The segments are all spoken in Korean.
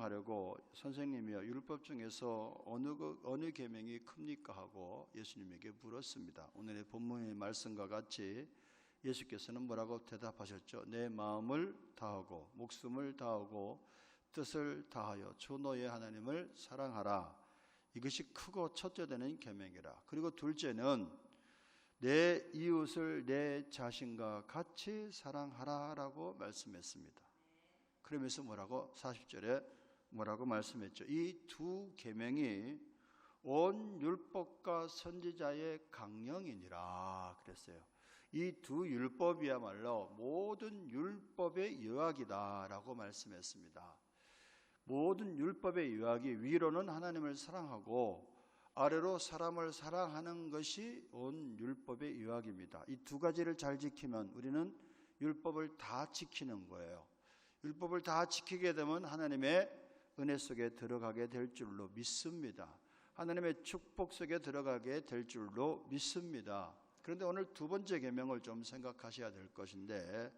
하려고 선생님이여 율법 중에서 어느 계명이 큽니까 하고 예수님에게 물었습니다. 오늘의 본문의 말씀과 같이 예수께서는 뭐라고 대답하셨죠? 내 마음을 다하고 목숨을 다하고 뜻을 다하여 주 너의 하나님을 사랑하라. 이것이 크고 첫째 되는 계명이라. 그리고 둘째는 내 이웃을 내 자신과 같이 사랑하라라고 말씀했습니다. 그러면서 뭐라고 40절에 뭐라고 말씀했죠? 이 두 계명이 온 율법과 선지자의 강령이니라 그랬어요. 이 두 율법이야말로 모든 율법의 요약이다라고 말씀했습니다. 모든 율법의 요약이 위로는 하나님을 사랑하고 아래로 사람을 사랑하는 것이 온 율법의 요약입니다. 이 두 가지를 잘 지키면 우리는 율법을 다 지키는 거예요. 율법을 다 지키게 되면 하나님의 은혜 속에 들어가게 될 줄로 믿습니다. 하나님의 축복 속에 들어가게 될 줄로 믿습니다. 그런데 오늘 두 번째 계명을 좀 생각하셔야 될 것인데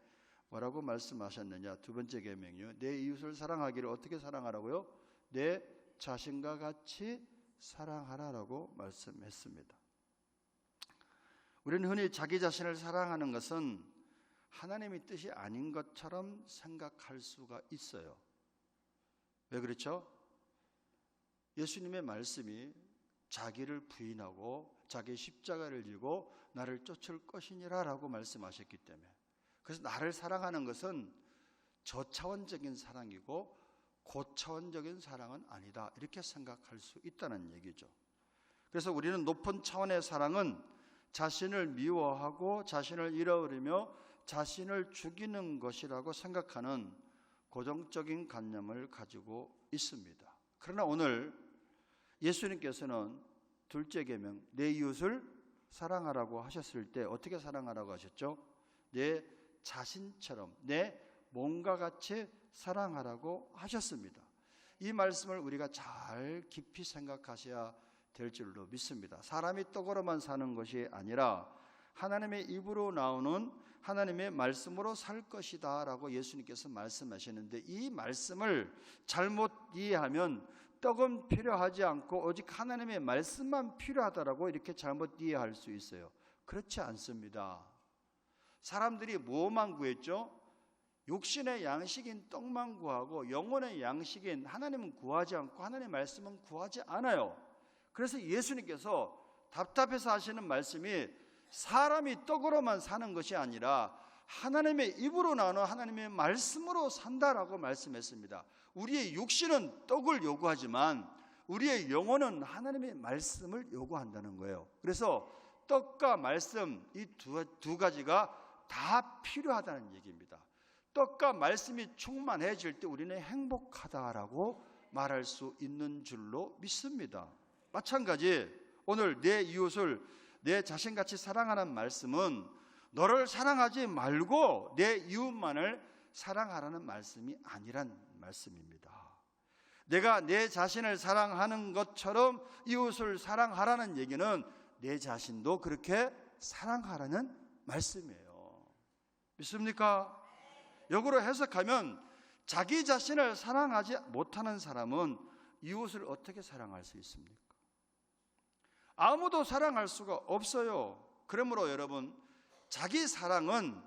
뭐라고 말씀하셨느냐? 두 번째 계명이요. 내 이웃을 사랑하기를 어떻게 사랑하라고요? 내 자신과 같이 사랑하라라고 말씀했습니다. 우리는 흔히 자기 자신을 사랑하는 것은 하나님의 뜻이 아닌 것처럼 생각할 수가 있어요. 왜 그렇죠? 예수님의 말씀이 자기를 부인하고 자기 십자가를 지고 나를 쫓을 것이니라 라고 말씀하셨기 때문에, 그래서 나를 사랑하는 것은 저차원적인 사랑이고 고차원적인 사랑은 아니다 이렇게 생각할 수 있다는 얘기죠. 그래서 우리는 높은 차원의 사랑은 자신을 미워하고 자신을 잃어버리며 자신을 죽이는 것이라고 생각하는 고정적인 관념을 가지고 있습니다. 그러나 오늘 예수님께서는 둘째 계명 내 이웃을 사랑하라고 하셨을 때 어떻게 사랑하라고 하셨죠? 내 자신처럼 내 몸과 같이 사랑하라고 하셨습니다. 이 말씀을 우리가 잘 깊이 생각하셔야 될 줄로 믿습니다. 사람이 떡으로만 사는 것이 아니라 하나님의 입으로 나오는 하나님의 말씀으로 살 것이다 라고 예수님께서 말씀하시는데, 이 말씀을 잘못 이해하면 떡은 필요하지 않고 오직 하나님의 말씀만 필요하다라고 이렇게 잘못 이해할 수 있어요. 그렇지 않습니다. 사람들이 뭐만 구했죠? 육신의 양식인 떡만 구하고 영혼의 양식인 하나님은 구하지 않고 하나님의 말씀은 구하지 않아요. 그래서 예수님께서 답답해서 하시는 말씀이 사람이 떡으로만 사는 것이 아니라 하나님의 입으로 나오는 하나님의 말씀으로 산다라고 말씀했습니다. 우리의 육신은 떡을 요구하지만 우리의 영혼은 하나님의 말씀을 요구한다는 거예요. 그래서 떡과 말씀 이 두 가지가 다 필요하다는 얘기입니다. 떡과 말씀이 충만해질 때 우리는 행복하다라고 말할 수 있는 줄로 믿습니다. 마찬가지 오늘 내 이웃을 내 자신같이 사랑하는 말씀은 너를 사랑하지 말고 내 이웃만을 사랑하라는 말씀이 아니란 말씀입니다. 내가 내 자신을 사랑하는 것처럼 이웃을 사랑하라는 얘기는 내 자신도 그렇게 사랑하라는 말씀이에요. 믿습니까? 역으로 해석하면 자기 자신을 사랑하지 못하는 사람은 이웃을 어떻게 사랑할 수 있습니까? 아무도 사랑할 수가 없어요. 그러므로 여러분, 자기 사랑은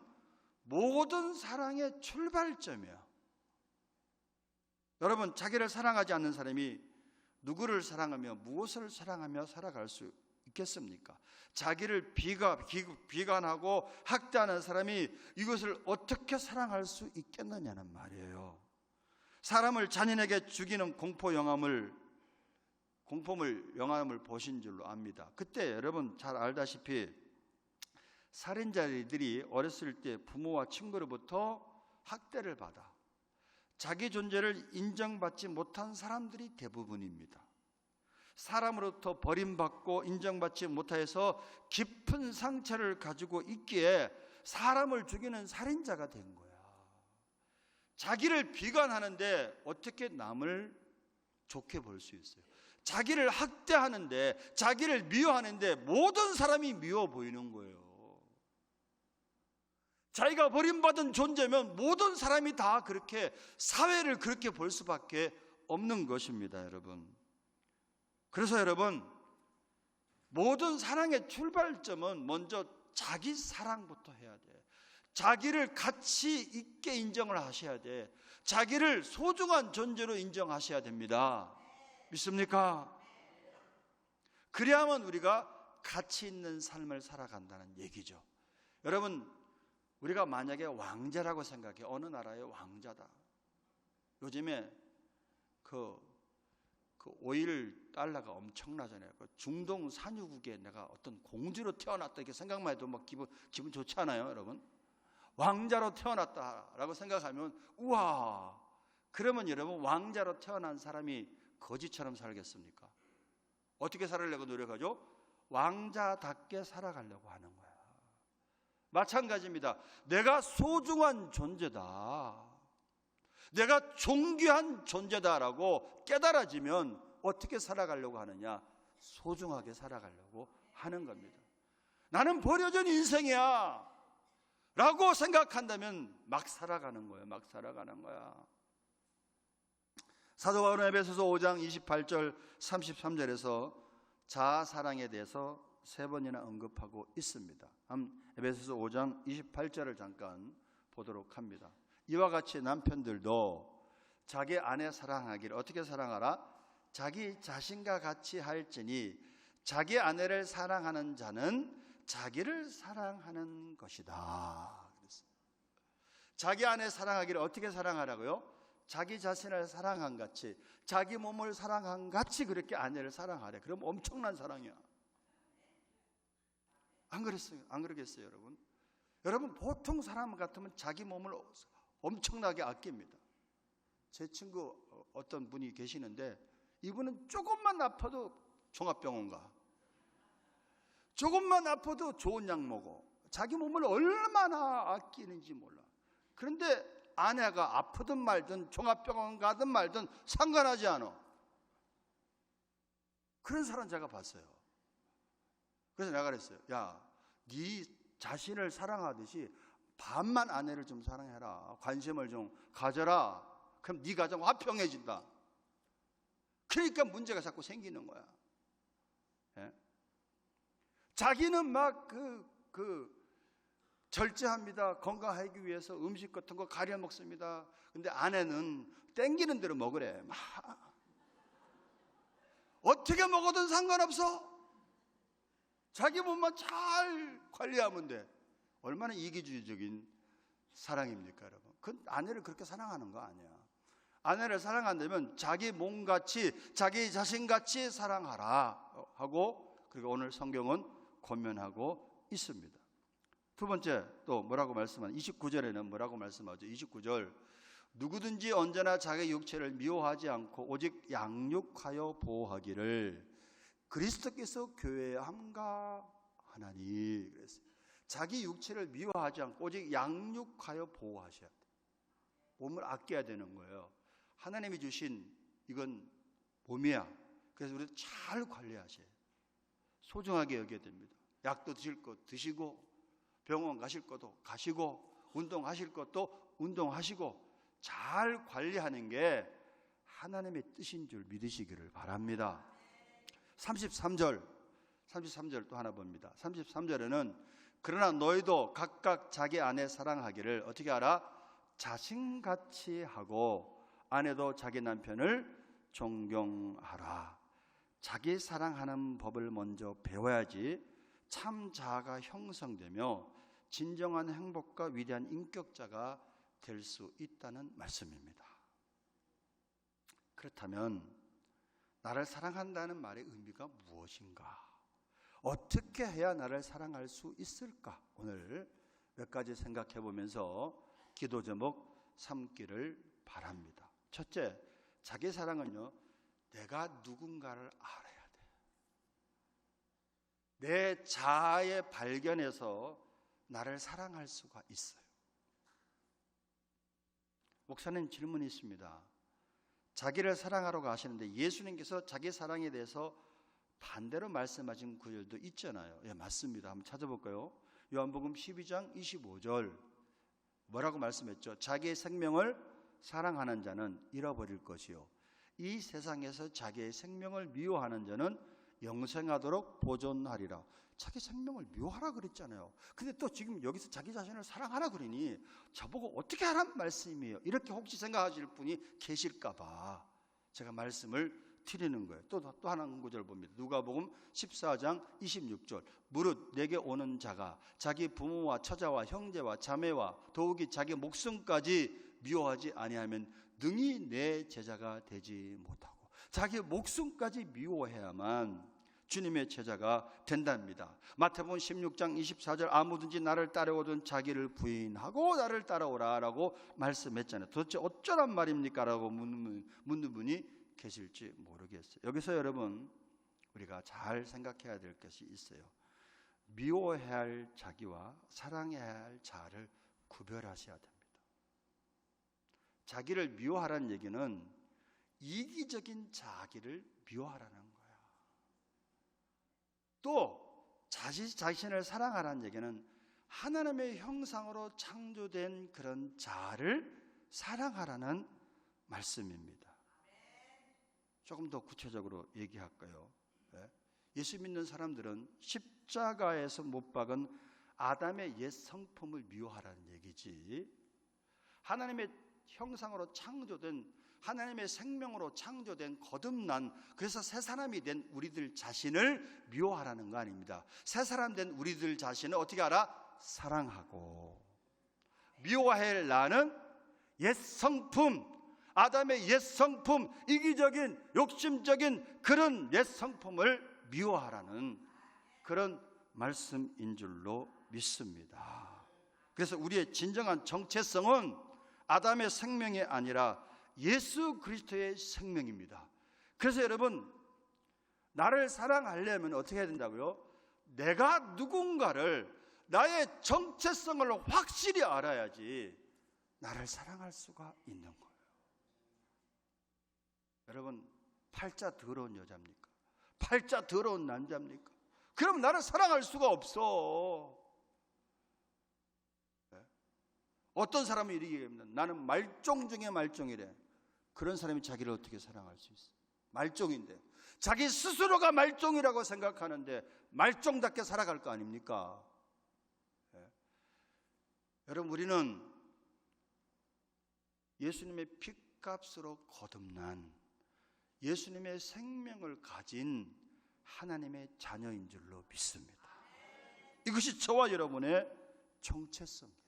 모든 사랑의 출발점이에요. 여러분, 자기를 사랑하지 않는 사람이 누구를 사랑하며 무엇을 사랑하며 살아갈 수 있겠습니까? 자기를 비관하고 학대하는 사람이 이것을 어떻게 사랑할 수 있겠느냐는 말이에요. 사람을 잔인하게 죽이는 영화를 보신 줄로 압니다. 그때 여러분 잘 알다시피 살인자들이 어렸을 때 부모와 친구로부터 학대를 받아 자기 존재를 인정받지 못한 사람들이 대부분입니다. 사람으로부터 버림받고 인정받지 못해서 깊은 상처를 가지고 있기에 사람을 죽이는 살인자가 된 거야. 자기를 비관하는데 어떻게 남을 좋게 볼 수 있어요? 자기를 학대하는데, 자기를 미워하는데 모든 사람이 미워 보이는 거예요. 자기가 버림받은 존재면 모든 사람이 다 그렇게, 사회를 그렇게 볼 수밖에 없는 것입니다, 여러분. 그래서 여러분, 모든 사랑의 출발점은 먼저 자기 사랑부터 해야 돼. 자기를 가치 있게 인정을 하셔야 돼. 자기를 소중한 존재로 인정하셔야 됩니다. 믿습니까? 그래야만 우리가 가치 있는 삶을 살아간다는 얘기죠. 여러분, 우리가 만약에 왕자라고 생각해. 어느 나라의 왕자다. 요즘에 그 오일 달러가 엄청나잖아요. 그 중동 산유국에 내가 어떤 공주로 태어났다 이렇게 생각만 해도 막 기분 좋지 않아요, 여러분? 왕자로 태어났다라고 생각하면 우와. 그러면 여러분, 왕자로 태어난 사람이 거지처럼 살겠습니까? 어떻게 살으려고 노력하죠? 왕자답게 살아가려고 하는 거야. 마찬가지입니다. 내가 소중한 존재다, 내가 존귀한 존재다라고 깨달아지면 어떻게 살아가려고 하느냐? 소중하게 살아가려고 하는 겁니다. 나는 버려진 인생이야 라고 생각한다면 막 살아가는 거예요. 막 살아가는 거야. 사도 바울은 에베소서 5장 28절 33절에서 자아사랑에 대해서 3번이나 언급하고 있습니다. 에베소서 5장 28절을 잠깐 보도록 합니다. 이와 같이 남편들도 자기 아내 사랑하기를 어떻게 사랑하라? 자기 자신과 같이 할지니 자기 아내를 사랑하는 자는 자기를 사랑하는 것이다. 자기 아내 사랑하기를 어떻게 사랑하라고요? 자기 자신을 사랑한 같이, 자기 몸을 사랑한 같이 그렇게 아내를 사랑하래. 그럼 엄청난 사랑이야. 안 그랬어요? 안 그러겠어요, 여러분? 여러분, 보통 사람 같으면 자기 몸을 엄청나게 아낍니다. 제 친구 어떤 분이 계시는데 이분은 조금만 아파도 종합병원 가. 조금만 아파도 좋은 약 먹어. 자기 몸을 얼마나 아끼는지 몰라. 그런데 아내가 아프든 말든 종합병원 가든 말든 상관하지 않아. 그런 사람 제가 봤어요. 그래서 내가 그랬어요. 야, 네 자신을 사랑하듯이 반만 아내를 좀 사랑해라. 관심을 좀 가져라. 그럼 네 가정 화평해진다. 그러니까 문제가 자꾸 생기는 거야. 예? 자기는 막 절제합니다. 건강하기 위해서 음식 같은 거 가려 먹습니다. 근데 아내는 땡기는 대로 먹으래. 막 어떻게 먹어도 상관없어. 자기 몸만 잘 관리하면 돼. 얼마나 이기주의적인 사랑입니까, 여러분? 그 아내를 그렇게 사랑하는 거 아니야. 아내를 사랑한다면 자기 몸같이, 자기 자신같이 사랑하라 하고, 그리고 오늘 성경은 권면하고 있습니다. 두 번째 또 뭐라고 말씀하는 29절에는 뭐라고 말씀하죠? 29절, 누구든지 언제나 자기 육체를 미워하지 않고 오직 양육하여 보호하기를 그리스도께서 교회에 함가하나니. 그랬어요. 자기 육체를 미워하지 않고 오직 양육하여 보호하셔야 돼요. 몸을 아껴야 되는 거예요. 하나님이 주신 이건 몸이야. 그래서 우리 잘 관리하셔야 돼요. 소중하게 여겨야 됩니다. 약도 드실 거 드시고, 병원 가실 것도 가시고, 운동하실 것도 운동하시고, 잘 관리하는 게 하나님의 뜻인 줄 믿으시기를 바랍니다. 33절 또 하나 봅니다. 33절에는 그러나 너희도 각각 자기 아내 사랑하기를 어떻게 하라? 자신같이 하고 아내도 자기 남편을 존경하라. 자기 사랑하는 법을 먼저 배워야지 참 자아가 형성되며 진정한 행복과 위대한 인격자가 될 수 있다는 말씀입니다. 그렇다면 나를 사랑한다는 말의 의미가 무엇인가? 어떻게 해야 나를 사랑할 수 있을까? 오늘 몇 가지 생각해 보면서 기도 제목 삼기를 바랍니다. 첫째, 자기 사랑은요, 내가 누군가를 알아야 돼. 내 자아의 발견에서 나를 사랑할 수가 있어요. 목사님, 질문이 있습니다. 자기를 사랑하라고 하시는데 예수님께서 자기 사랑에 대해서 반대로 말씀하신 구절도 있잖아요. 예, 맞습니다. 한번 찾아볼까요? 요한복음 12장 25절 뭐라고 말씀했죠? 자기의 생명을 사랑하는 자는 잃어버릴 것이요 이 세상에서 자기의 생명을 미워하는 자는 영생하도록 보존하리라. 자기 생명을 미워하라 그랬잖아요. 근데 또 지금 여기서 자기 자신을 사랑하라 그러니 저보고 어떻게 하란 말씀이에요? 이렇게 혹시 생각하실 분이 계실까 봐 제가 말씀을 드리는 거예요. 또 하나 구절 봅니다. 누가복음 14장 26절. 무릇 내게 오는 자가 자기 부모와 처자와 형제와 자매와 더욱이 자기 목숨까지 미워하지 아니하면 능히 내 제자가 되지 못하고, 자기 목숨까지 미워해야만 주님의 제자가 된답니다. 마태복음 16장 24절 아무든지 나를 따라오든 자기를 부인하고 나를 따라오라 라고 말씀했잖아요. 도대체 어쩌란 말입니까? 라고 묻는 분이 계실지 모르겠어요. 여기서 여러분 우리가 잘 생각해야 될 것이 있어요. 미워해야 할 자기와 사랑해야 할 자를 구별하셔야 됩니다. 자기를 미워하라는 얘기는 이기적인 자기를 미워하라는 거야. 또 자신을 사랑하라는 얘기는 하나님의 형상으로 창조된 그런 자를 사랑하라는 말씀입니다. 조금 더 구체적으로 얘기할까요? 예수 믿는 사람들은 십자가에서 못 박은 아담의 옛 성품을 미워하라는 얘기지, 하나님의 형상으로 창조된, 하나님의 생명으로 창조된 거듭난, 그래서 새 사람이 된 우리들 자신을 미워하라는 거 아닙니다. 새 사람 된 우리들 자신을 어떻게 알아? 사랑하고. 미워해야 할 나는 옛 성품, 아담의 옛 성품, 이기적인 욕심적인 그런 옛 성품을 미워하라는 그런 말씀인 줄로 믿습니다. 그래서 우리의 진정한 정체성은 아담의 생명이 아니라 예수 그리스도의 생명입니다. 그래서 여러분, 나를 사랑하려면 어떻게 해야 된다고요? 내가 누군가를, 나의 정체성을 확실히 알아야지 나를 사랑할 수가 있는 거예요. 여러분, 팔자 더러운 여자입니까? 팔자 더러운 남자입니까? 그럼 나를 사랑할 수가 없어. 어떤 사람은 이렇게 얘기합니다. 나는 말종 중에 말종이래. 그런 사람이 자기를 어떻게 사랑할 수 있어? 말종인데, 자기 스스로가 말종이라고 생각하는데 말종답게 살아갈 거 아닙니까? 여러분, 우리는 예수님의 핏값으로 거듭난 예수님의 생명을 가진 하나님의 자녀인 줄로 믿습니다. 이것이 저와 여러분의 정체성이야.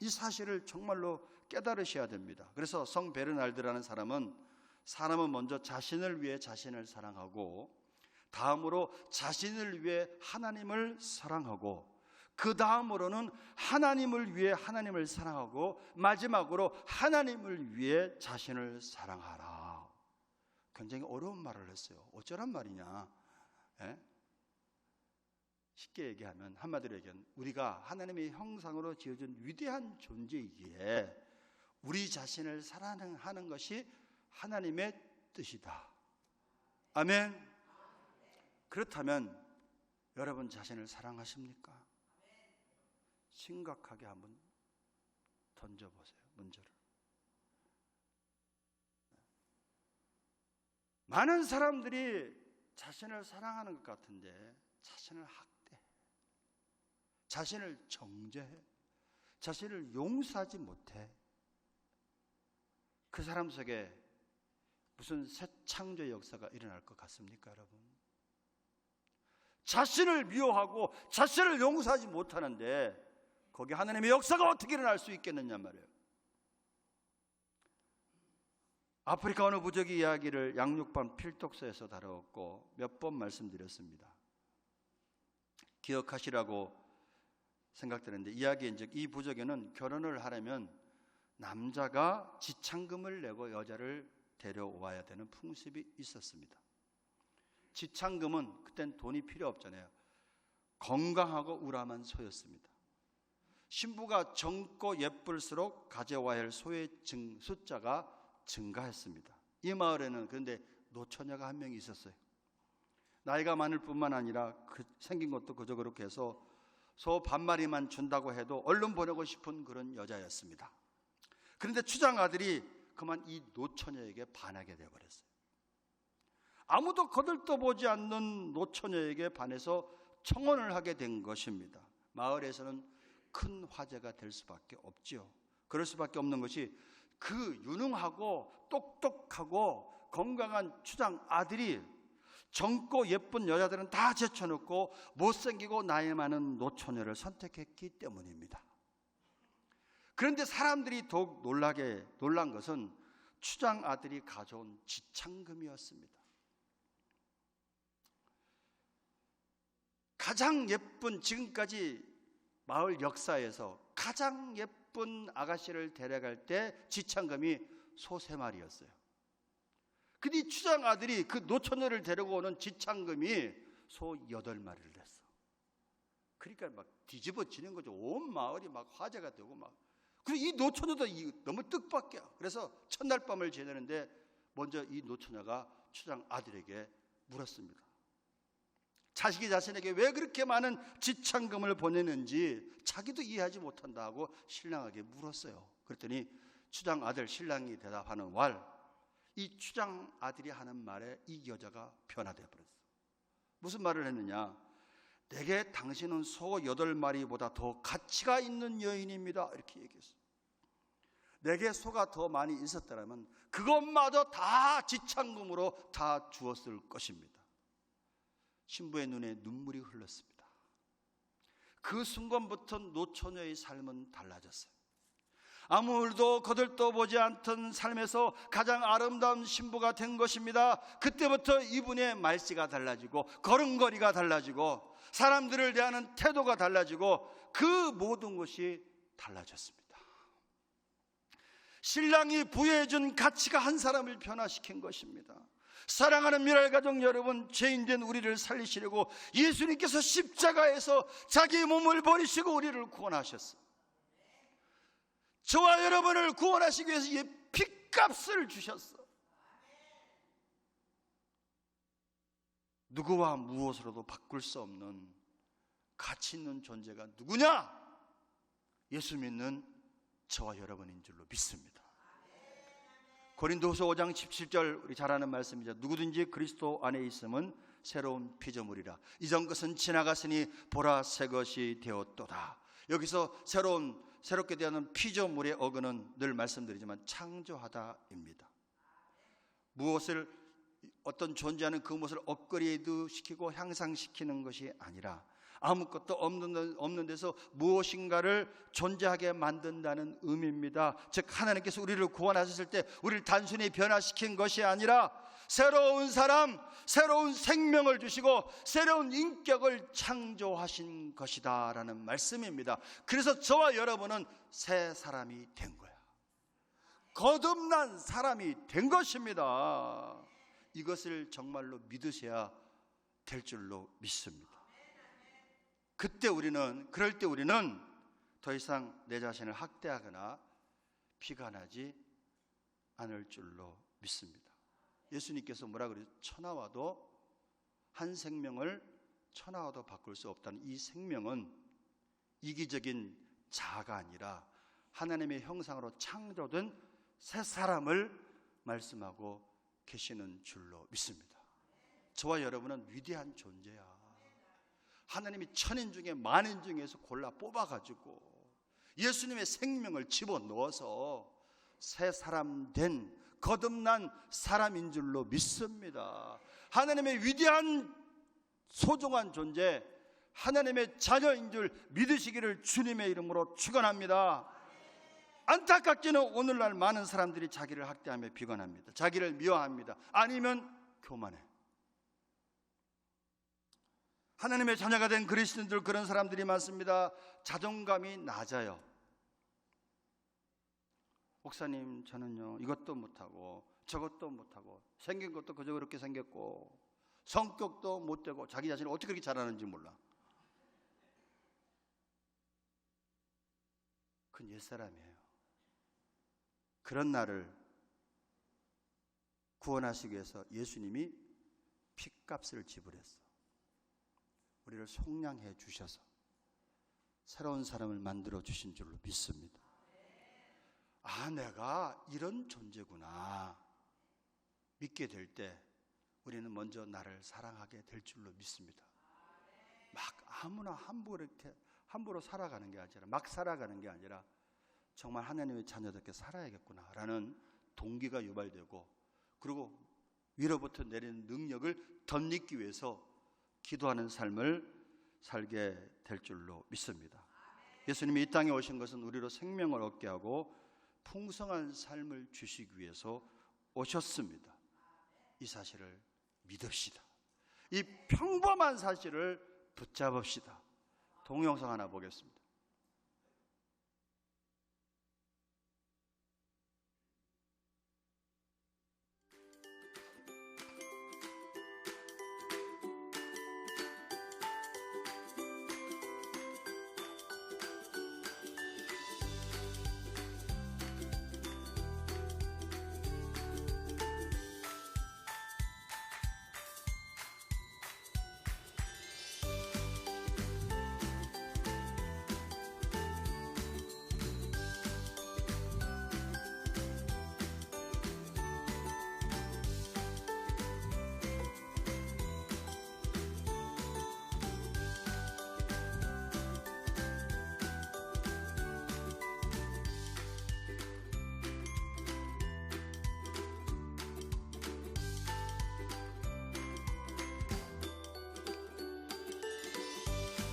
이 사실을 정말로 깨달으셔야 됩니다. 그래서 성 베르나르드라는 사람은 먼저 자신을 위해 자신을 사랑하고, 다음으로 자신을 위해 하나님을 사랑하고, 그 다음으로는 하나님을 위해 하나님을 사랑하고, 마지막으로 하나님을 위해 자신을 사랑하라. 굉장히 어려운 말을 했어요. 어쩌란 말이냐? 쉽게 얘기하면, 한마디로 얘기하면 우리가 하나님의 형상으로 지어진 위대한 존재이기에 우리 자신을 사랑하는 것이 하나님의 뜻이다. 아멘. 그렇다면 여러분 자신을 사랑하십니까? 심각하게 한번 던져보세요, 문제를. 많은 사람들이 자신을 사랑하는 것 같은데 자신을 학대해, 자신을 정죄해, 자신을 용서하지 못해. 그 사람 속에 무슨 새 창조의 역사가 일어날 것 같습니까, 여러분? 자신을 미워하고 자신을 용서하지 못하는데 거기 하나님의 역사가 어떻게 일어날 수 있겠느냐 말이에요. 아프리카 어느 부족의 이야기를 양육반 필독서에서 다루었고 몇 번 말씀드렸습니다. 기억하시라고 생각되는데, 이야기인즉 이 부족에는 결혼을 하려면 남자가 지참금을 내고 여자를 데려와야 되는 풍습이 있었습니다. 지참금은 그땐 돈이 필요 없잖아요. 건강하고 우람한 소였습니다. 신부가 젊고 예쁠수록 가져와야 할 소의 숫자가 증가했습니다. 이 마을에는 그런데 노처녀가 한 명이 있었어요. 나이가 많을 뿐만 아니라 생긴 것도 그저 그렇게 해서 소 반마리만 준다고 해도 얼른 보내고 싶은 그런 여자였습니다. 그런데 추장 아들이 그만 이 노처녀에게 반하게 되어버렸어요. 아무도 거들떠보지 않는 노처녀에게 반해서 청혼을 하게 된 것입니다. 마을에서는 큰 화제가 될 수밖에 없지요. 그럴 수밖에 없는 것이 그 유능하고 똑똑하고 건강한 추장 아들이 젊고 예쁜 여자들은 다 제쳐놓고 못생기고 나이 많은 노처녀를 선택했기 때문입니다. 그런데 사람들이 더욱 놀란 것은 추장 아들이 가져온 지창금이었습니다. 가장 예쁜, 지금까지 마을 역사에서 가장 예쁜 아가씨를 데려갈 때 지창금이 소 3마리였어요. 근데 이 추장 아들이 그 노처녀를 데리고 오는 지창금이 소 8마리를 냈어. 그러니까 막 뒤집어지는 거죠. 온 마을이 막 화제가 되고 막. 그리고 이 노처녀도 너무 뜻밖이야. 그래서 첫날 밤을 지내는데 먼저 이 노처녀가 추장 아들에게 물었습니다. 자식이 자신에게 왜 그렇게 많은 지창금을 보내는지 자기도 이해하지 못한다고 신랑에게 물었어요. 그랬더니 추장 아들 신랑이 대답하는 이 추장 아들이 하는 말에 이 여자가 변화되어 버렸어. 무슨 말을 했느냐? 내게 당신은 소 8마리보다 더 가치가 있는 여인입니다. 이렇게 얘기했어요. 내게 소가 더 많이 있었다면 그것마저 다 지창금으로 다 주었을 것입니다. 신부의 눈에 눈물이 흘렀습니다. 그 순간부터 노처녀의 삶은 달라졌어요. 아무도 거들떠보지 않던 삶에서 가장 아름다운 신부가 된 것입니다. 그때부터 이분의 말씨가 달라지고 걸음걸이가 달라지고 사람들을 대하는 태도가 달라지고 그 모든 것이 달라졌습니다. 신랑이 부여해준 가치가 한 사람을 변화시킨 것입니다. 사랑하는 미랄가족 여러분, 죄인된 우리를 살리시려고 예수님께서 십자가에서 자기 몸을 버리시고 우리를 구원하셨어요. 저와 여러분을 구원하시기 위해서 이 핏값을 주셨어. 누구와 무엇으로도 바꿀 수 없는 가치 있는 존재가 누구냐? 예수 믿는 저와 여러분인 줄로 믿습니다. 고린도후서 5장 17절 우리 잘 아는 말씀이죠. 누구든지 그리스도 안에 있으면 새로운 피조물이라. 이전 것은 지나갔으니 보라 새 것이 되었도다. 여기서 새롭게 되는 피조물의 어근은 늘 말씀드리지만 창조하다입니다. 무엇을 어떤 존재하는 그것을 업그레이드 시키고 향상시키는 것이 아니라 아무것도 없는 데서 무엇인가를 존재하게 만든다는 의미입니다. 즉 하나님께서 우리를 구원하셨을 때 우리를 단순히 변화시킨 것이 아니라 새로운 사람, 새로운 생명을 주시고 새로운 인격을 창조하신 것이다 라는 말씀입니다. 그래서 저와 여러분은 새 사람이 된 거야. 거듭난 사람이 된 것입니다. 이것을 정말로 믿으셔야 될 줄로 믿습니다. 그럴 때 우리는 더 이상 내 자신을 학대하거나 비관하지 않을 줄로 믿습니다. 예수님께서 뭐라 그래요? 천하와도 한 생명을 천하와도 바꿀 수 없다는 이 생명은 이기적인 자아가 아니라 하나님의 형상으로 창조된 새 사람을 말씀하고 계시는 줄로 믿습니다. 저와 여러분은 위대한 존재야. 하나님이 천인 중에 만인 중에서 골라 뽑아가지고 예수님의 생명을 집어넣어서 새 사람 된 거듭난 사람인 줄로 믿습니다. 하나님의 위대한 소중한 존재, 하나님의 자녀인 줄 믿으시기를 주님의 이름으로 축원합니다. 안타깝게는 오늘날 많은 사람들이 자기를 학대하며 비관합니다. 자기를 미워합니다. 아니면 교만해. 하나님의 자녀가 된 그리스도인들, 그런 사람들이 많습니다. 자존감이 낮아요. 목사님, 저는요 이것도 못하고 저것도 못하고 생긴 것도 그저 그렇게 생겼고 성격도 못되고 자기 자신을 어떻게 그렇게 잘하는지 몰라. 그건 옛사람이에요. 그런 나를 구원하시기 위해서 예수님이 핏값을 지불했어. 우리를 속량해 주셔서 새로운 사람을 만들어 주신 줄로 믿습니다. 내가 이런 존재구나 믿게 될 때 우리는 먼저 나를 사랑하게 될 줄로 믿습니다. 막 아무나 함부로 살아가는 게 아니라, 막 살아가는 게 아니라 정말 하나님의 자녀답게 살아야겠구나라는 동기가 유발되고, 그리고 위로부터 내리는 능력을 덧입기 위해서 기도하는 삶을 살게 될 줄로 믿습니다. 예수님이 이 땅에 오신 것은 우리로 생명을 얻게 하고 풍성한 삶을 주시기 위해서 오셨습니다. 이 사실을 믿읍시다. 이 평범한 사실을 붙잡읍시다. 동영상 하나 보겠습니다.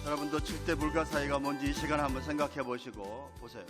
여러분도 칠대 불가사의가 뭔지 이 시간에 한번 생각해 보시고 보세요.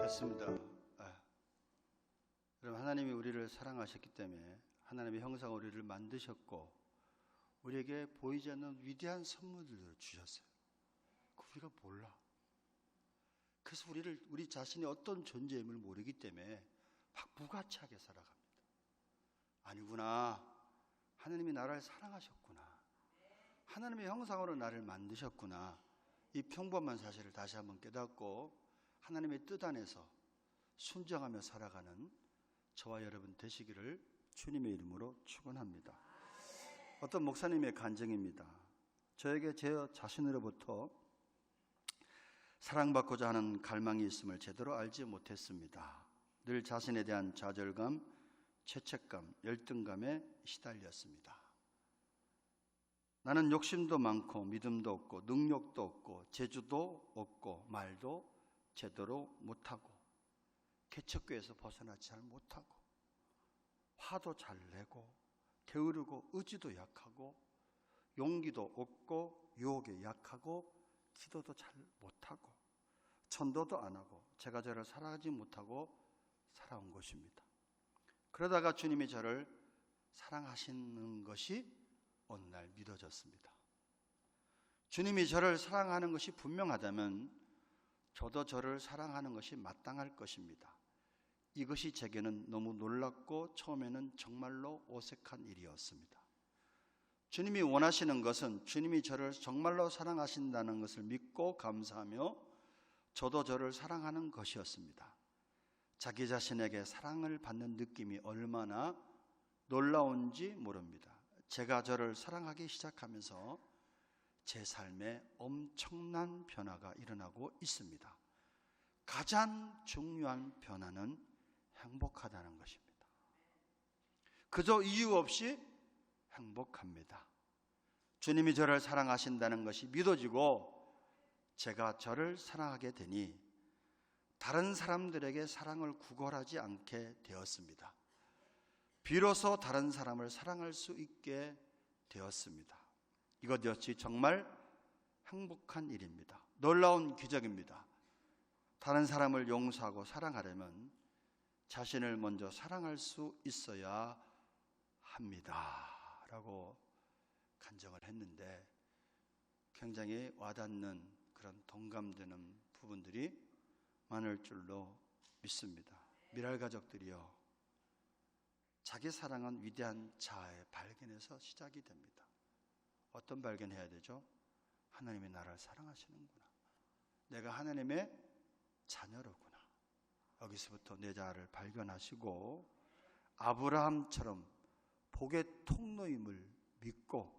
됐습니다. 여러분, 하나님이 우리를 사랑하셨기 때문에 하나님의 형상으로 우리를 만드셨고 우리에게 보이지 않는 위대한 선물들을 주셨어요. 우리가 몰라. 그래서 우리 자신이 어떤 존재임을 모르기 때문에 막 무가치하게 살아갑니다. 아니구나. 하나님이 나를 사랑하셨구나. 하나님의 형상으로 나를 만드셨구나. 이 평범한 사실을 다시 한번 깨닫고 하나님의 뜻 안에서 순종하며 살아가는 저와 여러분 되시기를 주님의 이름으로 축원합니다. 어떤 목사님의 간증입니다. 저에게 제 자신으로부터 사랑받고자 하는 갈망이 있음을 제대로 알지 못했습니다. 늘 자신에 대한 좌절감, 죄책감, 열등감에 시달렸습니다. 나는 욕심도 많고 믿음도 없고 능력도 없고 재주도 없고 말도 제대로 못하고 개척교에서 벗어나지 잘 못하고 화도 잘 내고 게으르고 의지도 약하고 용기도 없고 유혹에 약하고 기도도 잘 못하고 전도도 안 하고 제가 저를 사랑하지 못하고 살아온 것입니다. 그러다가 주님이 저를 사랑하시는 것이 어느 날 믿어졌습니다. 주님이 저를 사랑하는 것이 분명하다면 저도 저를 사랑하는 것이 마땅할 것입니다. 이것이 제게는 너무 놀랍고 처음에는 정말로 어색한 일이었습니다. 주님이 원하시는 것은 주님이 저를 정말로 사랑하신다는 것을 믿고 감사하며 저도 저를 사랑하는 것이었습니다. 자기 자신에게 사랑을 받는 느낌이 얼마나 놀라운지 모릅니다. 제가 저를 사랑하기 시작하면서 제 삶에 엄청난 변화가 일어나고 있습니다. 가장 중요한 변화는 행복하다는 것입니다. 그저 이유 없이 행복합니다. 주님이 저를 사랑하신다는 것이 믿어지고 제가 저를 사랑하게 되니 다른 사람들에게 사랑을 구걸하지 않게 되었습니다. 비로소 다른 사람을 사랑할 수 있게 되었습니다. 이것 역시 정말 행복한 일입니다. 놀라운 기적입니다. 다른 사람을 용서하고 사랑하려면 자신을 먼저 사랑할 수 있어야 합니다 라고 간증을 했는데 굉장히 와닿는 그런 동감되는 부분들이 많을 줄로 믿습니다. 미랄 가족들이요, 자기 사랑은 위대한 자아의 발견에서 시작이 됩니다. 어떤 발견해야 되죠? 하나님이 나를 사랑하시는구나. 내가 하나님의 자녀로구나. 여기서부터 내 자아를 발견하시고 아브라함처럼 복의 통로임을 믿고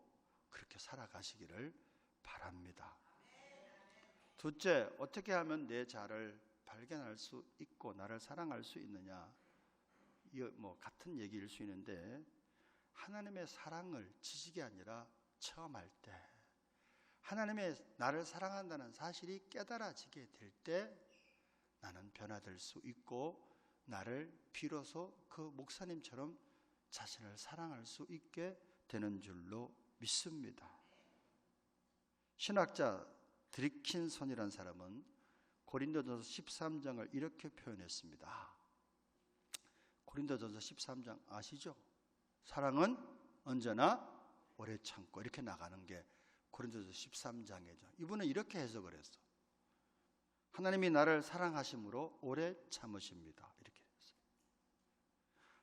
그렇게 살아가시기를 바랍니다. 둘째, 어떻게 하면 내 자아를 발견할 수 있고 나를 사랑할 수 있느냐? 같은 얘기일 수 있는데 하나님의 사랑을 지식이 아니라 체험할 때, 하나님의 나를 사랑한다는 사실이 깨달아지게 될 때 나는 변화될 수 있고 나를 비로소 그 목사님처럼 자신을 사랑할 수 있게 되는 줄로 믿습니다. 신학자 드리킨손이라는 사람은 고린도전서 13장을 이렇게 표현했습니다. 고린도전서 13장 아시죠? 사랑은 언제나 오래 참고 이렇게 나가는 게 고린도전서 13장이죠. 이분은 이렇게 해석을 했어. 하나님이 나를 사랑하심으로 오래 참으십니다. 이렇게 했어요.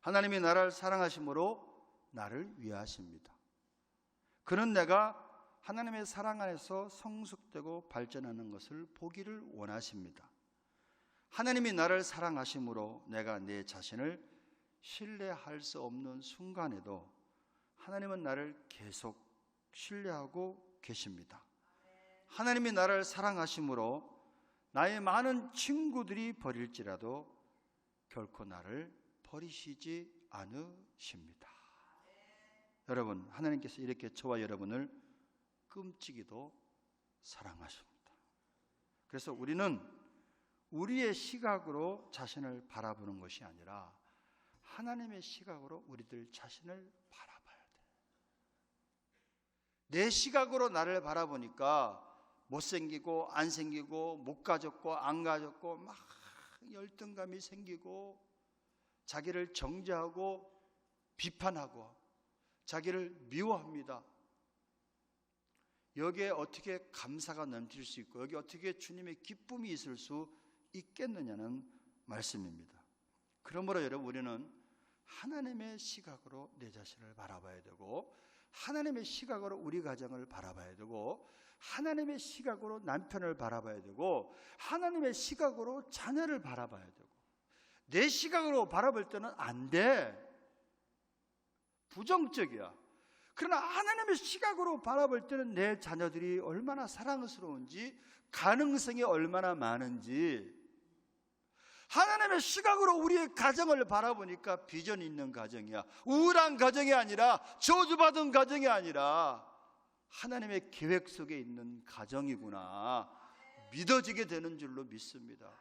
하나님이 나를 사랑하심으로 나를 위하십니다. 그는 내가 하나님의 사랑 안에서 성숙되고 발전하는 것을 보기를 원하십니다. 하나님이 나를 사랑하심으로 내가 내 자신을 신뢰할 수 없는 순간에도 하나님은 나를 계속 신뢰하고 계십니다. 하나님이 나를 사랑하심으로 나의 많은 친구들이 버릴지라도 결코 나를 버리시지 않으십니다. 여러분, 하나님께서 이렇게 저와 여러분을 끔찍이도 사랑하십니다. 그래서 우리는 우리의 시각으로 자신을 바라보는 것이 아니라 하나님의 시각으로 우리들 자신을 바라봐야 돼. 내 시각으로 나를 바라보니까 못생기고 안 생기고 못 가졌고 안 가졌고 막 열등감이 생기고 자기를 정죄하고 비판하고 자기를 미워합니다. 여기에 어떻게 감사가 넘칠 수 있고 여기에 어떻게 주님의 기쁨이 있을 수 있겠느냐는 말씀입니다. 그러므로 여러분, 우리는 하나님의 시각으로 내 자신을 바라봐야 되고 하나님의 시각으로 우리 가정을 바라봐야 되고 하나님의 시각으로 남편을 바라봐야 되고 하나님의 시각으로 자녀를 바라봐야 되고 내 시각으로 바라볼 때는 안 돼. 부정적이야. 그러나 하나님의 시각으로 바라볼 때는 내 자녀들이 얼마나 사랑스러운지 가능성이 얼마나 많은지 하나님의 시각으로 우리의 가정을 바라보니까 비전 있는 가정이야. 우울한 가정이 아니라 저주받은 가정이 아니라 하나님의 계획 속에 있는 가정이구나 믿어지게 되는 줄로 믿습니다.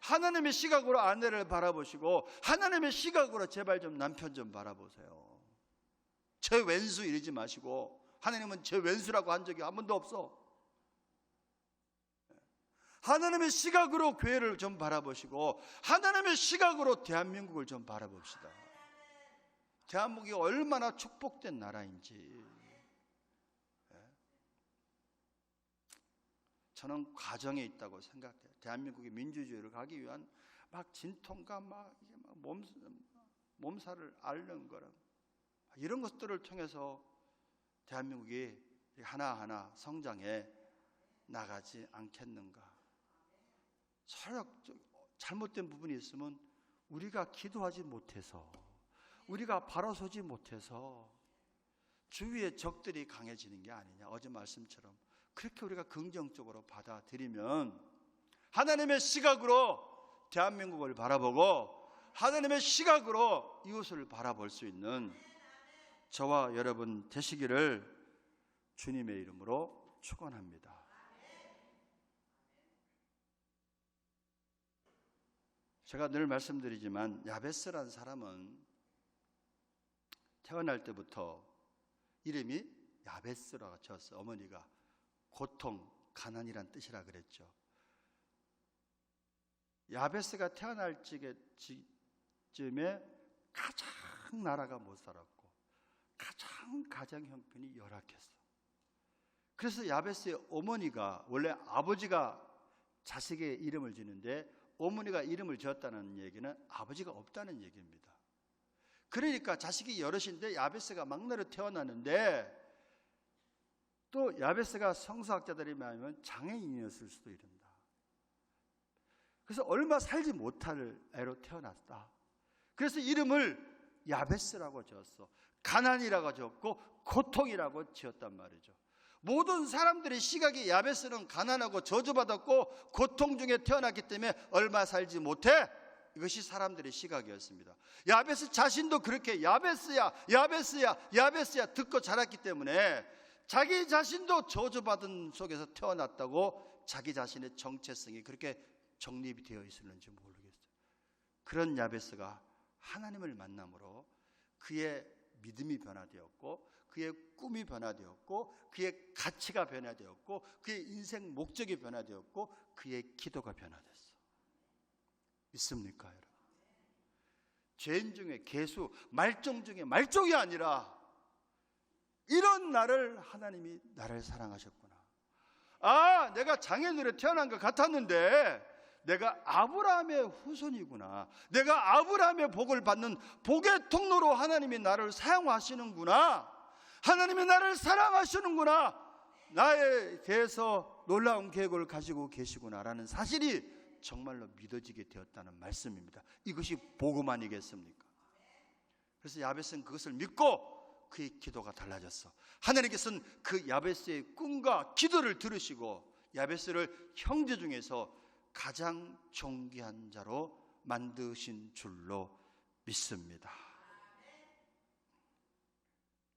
하나님의 시각으로 아내를 바라보시고 하나님의 시각으로 제발 좀 남편 좀 바라보세요. 저 왼수 이러지 마시고 하나님은 제 왼수라고 한 적이 한 번도 없어. 하나님의 시각으로 교회를 좀 바라보시고 하나님의 시각으로 대한민국을 좀 바라봅시다. 대한민국이 얼마나 축복된 나라인지. 저는 과정에 있다고 생각해요. 대한민국이 민주주의를 가기 위한 막 진통과 막 몸살을 앓는 거랑 이런 것들을 통해서 대한민국이 하나하나 성장해 나가지 않겠는가. 서로 잘못된 부분이 있으면 우리가 기도하지 못해서, 우리가 바로 서지 못해서 주위의 적들이 강해지는 게 아니냐. 어제 말씀처럼 그렇게 우리가 긍정적으로 받아들이면 하나님의 시각으로 대한민국을 바라보고 하나님의 시각으로 이웃을 바라볼 수 있는 저와 여러분 되시기를 주님의 이름으로 축원합니다. 제가 늘 말씀드리지만 야베스라는 사람은 태어날 때부터 이름이 야베스라고 지었어요. 어머니가 고통, 가난이란 뜻이라 그랬죠. 야베스가 태어날 즈음에 가장 나라가 못 살았고 가장 가정 형편이 열악했어. 그래서 야베스의 어머니가, 원래 아버지가 자식의 이름을 지는데 어머니가 이름을 지었다는 얘기는 아버지가 없다는 얘기입니다. 그러니까 자식이 여럿인데 야베스가 막내로 태어나는데 또 야베스가 성서학자들이 말하면 장애인이었을 수도 이른다. 그래서 얼마 살지 못할 애로 태어났다. 그래서 이름을 야베스라고 지었어. 가난이라고 지었고 고통이라고 지었단 말이죠. 모든 사람들의 시각이 야베스는 가난하고 저주받았고 고통 중에 태어났기 때문에 얼마 살지 못해. 이것이 사람들의 시각이었습니다. 야베스 자신도 그렇게 야베스야 야베스야 야베스야 듣고 자랐기 때문에 자기 자신도 저주받은 속에서 태어났다고 자기 자신의 정체성이 그렇게 정립이 되어 있었는지 모르겠어요. 그런 야베스가 하나님을 만남으로 그의 믿음이 변화되었고 그의 꿈이 변화되었고 그의 가치가 변화되었고 그의 인생 목적이 변화되었고 그의 기도가 변화됐어. 믿습니까 여러분? 죄인 중에 괴수, 말종 중에 말종이 아니라 이런 나를 하나님이 나를 사랑하셨구나. 아, 내가 장애인으로 태어난 것 같았는데 내가 아브라함의 후손이구나. 내가 아브라함의 복을 받는 복의 통로로 하나님이 나를 사용하시는구나. 하나님이 나를 사랑하시는구나. 나에 대해서 놀라운 계획을 가지고 계시구나라는 사실이 정말로 믿어지게 되었다는 말씀입니다. 이것이 복음 아니겠습니까? 그래서 야베스는 그것을 믿고 그의 기도가 달라졌어. 하나님께서는 그 야베스의 꿈과 기도를 들으시고 야베스를 형제 중에서 가장 존귀한 자로 만드신 줄로 믿습니다.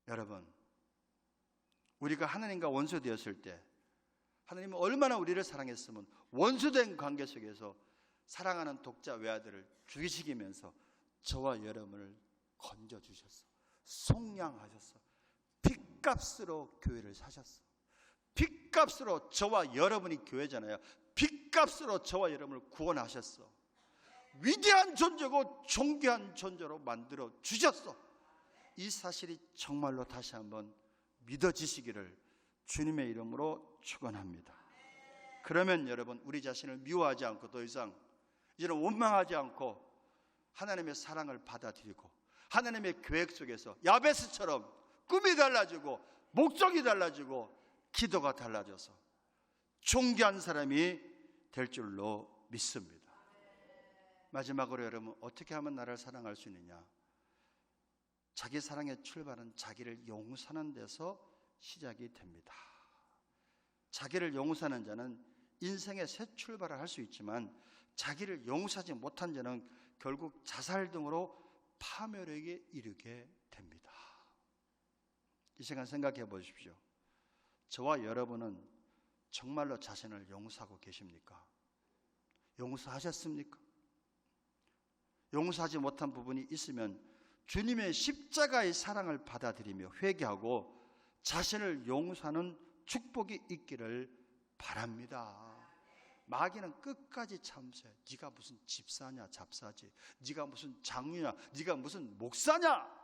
여러분, 우리가 하나님과 원수 되었을 때 하나님은 얼마나 우리를 사랑했으면 원수된 관계 속에서 사랑하는 독자 외아들을 죽이시면서 저와 여러분을 건져주셨어. 속량하셨어. 핏값으로 교회를 사셨어. 핏값으로 저와 여러분이 교회잖아요. 핏값으로 저와 여러분을 구원하셨어. 위대한 존재고 존귀한 존재로 만들어 주셨어. 이 사실이 정말로 다시 한번 믿어지시기를 주님의 이름으로 축원합니다. 그러면 여러분 우리 자신을 미워하지 않고 더 이상 이제는 원망하지 않고 하나님의 사랑을 받아들이고 하나님의 계획 속에서 야베스처럼 꿈이 달라지고 목적이 달라지고 기도가 달라져서 존귀한 사람이 될 줄로 믿습니다. 마지막으로 여러분 어떻게 하면 나를 사랑할 수 있느냐? 자기 사랑의 출발은 자기를 용서하는 데서 시작이 됩니다. 자기를 용서하는 자는 인생의 새 출발을 할 수 있지만 자기를 용서하지 못한 자는 결국 자살 등으로 파멸에게 이르게 됩니다. 이 시간 생각해 보십시오. 저와 여러분은 정말로 자신을 용서하고 계십니까? 용서하셨습니까? 용서하지 못한 부분이 있으면 주님의 십자가의 사랑을 받아들이며 회개하고 자신을 용서하는 축복이 있기를 바랍니다. 마귀는 끝까지 참으세요. 네가 무슨 집사냐, 잡사지. 네가 무슨 장유냐, 네가 무슨 목사냐.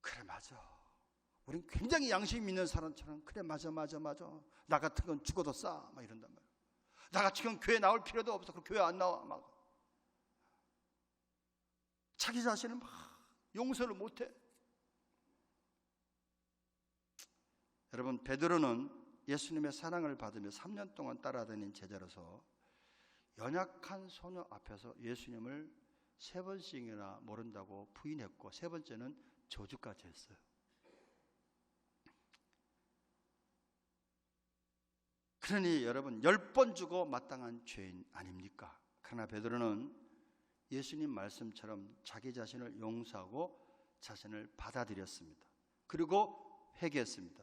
그래, 맞아. 우린 굉장히 양심 있는 사람처럼 그래, 맞아. 나 같은 건 죽어도 싸. 막 이런단 말이야. 나 같은 건 교회 나올 필요도 없어. 그럼 교회 안 나와. 막 자기 자신을 막 용서를 못해. 여러분, 베드로는 예수님의 사랑을 받으며 3년 동안 따라다닌 제자로서 연약한 소녀 앞에서 예수님을 3번씩이나 모른다고 부인했고, 3번째는 저주까지 했어요. 그러니 여러분, 10번 주고 마땅한 죄인 아닙니까? 그러나 베드로는 예수님 말씀처럼 자기 자신을 용서하고 자신을 받아들였습니다. 그리고 회개했습니다.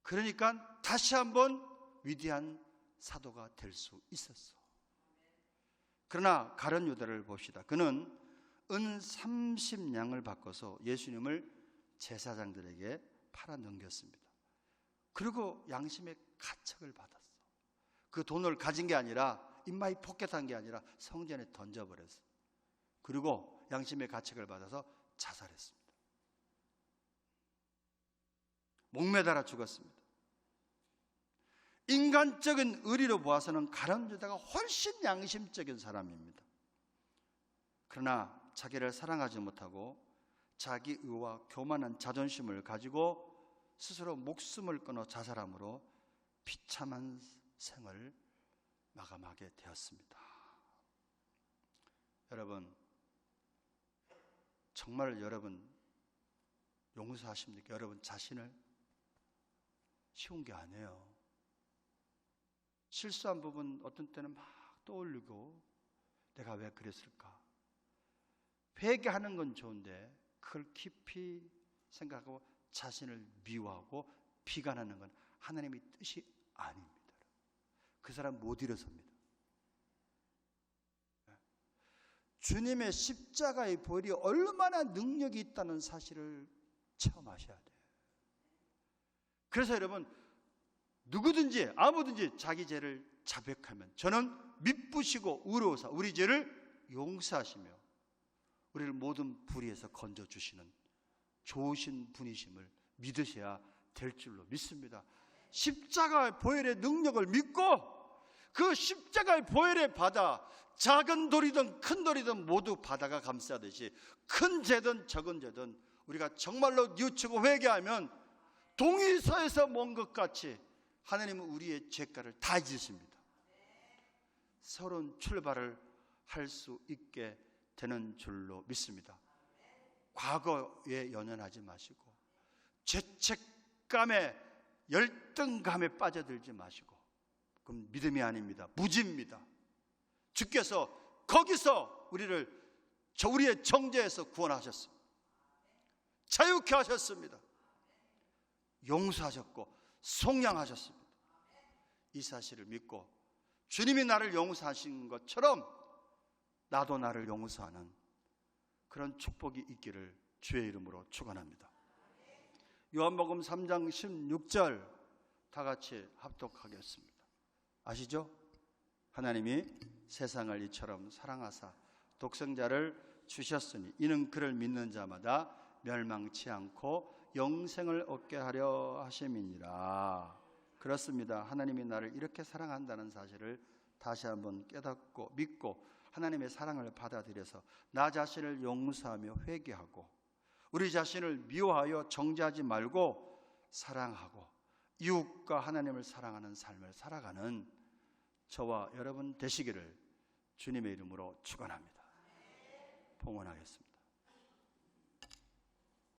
그러니까 다시 한번 위대한 사도가 될 수 있었어. 그러나 가룟 유다를 봅시다. 그는 은 30냥을 바꿔서 예수님을 제사장들에게 팔아 넘겼습니다. 그리고 양심의 가책을 받았어. 그 돈을 가진 게 아니라, 입마이 포켓한 게 아니라 성전에 던져버렸어. 그리고 양심의 가책을 받아서 자살했습니다. 목매달아 죽었습니다. 인간적인 의리로 보아서는 가룟 유다가 훨씬 양심적인 사람입니다. 그러나 자기를 사랑하지 못하고 자기 의와 교만한 자존심을 가지고 스스로 목숨을 끊어 자살함으로 비참한 생을 마감하게 되었습니다. 여러분, 정말 여러분 용서하십니까? 여러분 자신을? 쉬운 게 아니에요. 실수한 부분 어떤 때는 막 떠올리고 내가 왜 그랬을까? 회개하는 건 좋은데 그걸 깊이 생각하고 자신을 미워하고 비관하는 건 하나님의 뜻이 아닙니다. 그 사람 못 일어섭니다. 주님의 십자가의 보혈이 얼마나 능력이 있다는 사실을 체험하셔야 돼요. 그래서 여러분, 누구든지 아무든지 자기 죄를 자백하면 저는 미쁘시고 의로우사 우리 죄를 용서하시며 우리를 모든 불의에서 건져주시는 좋으신 분이심을 믿으셔야 될 줄로 믿습니다. 십자가의 보혈의 능력을 믿고 그 십자가의 보혈의 바다, 작은 돌이든 큰 돌이든 모두 바다가 감싸듯이 큰 죄든 적은 죄든 우리가 정말로 뉘우치고 회개하면 동의서에서 먼 것 같이 하나님은 우리의 죄가를 다 잊으십니다. 새로운 출발을 할 수 있게 되는 줄로 믿습니다. 과거에 연연하지 마시고 죄책감에 열등감에 빠져들지 마시고, 그건 믿음이 아닙니다. 무지입니다. 주께서 거기서 우리의 정죄에서 구원하셨습니다. 자유케 하셨습니다. 용서하셨고 속량하셨습니다. 이 사실을 믿고 주님이 나를 용서하신 것처럼 나도 나를 용서하는 그런 축복이 있기를 주의 이름으로 축원합니다. 요한복음 3장 16절 다 같이 합독하겠습니다. 아시죠? 하나님이 세상을 이처럼 사랑하사 독생자를 주셨으니 이는 그를 믿는 자마다 멸망치 않고 영생을 얻게 하려 하심이니라. 그렇습니다. 하나님이 나를 이렇게 사랑한다는 사실을 다시 한번 깨닫고 믿고 하나님의 사랑을 받아들여서 나 자신을 용서하며 회개하고 우리 자신을 미워하여 정죄하지 말고 사랑하고 이웃과 하나님을 사랑하는 삶을 살아가는 저와 여러분 되시기를 주님의 이름으로 축원합니다. 봉헌하겠습니다.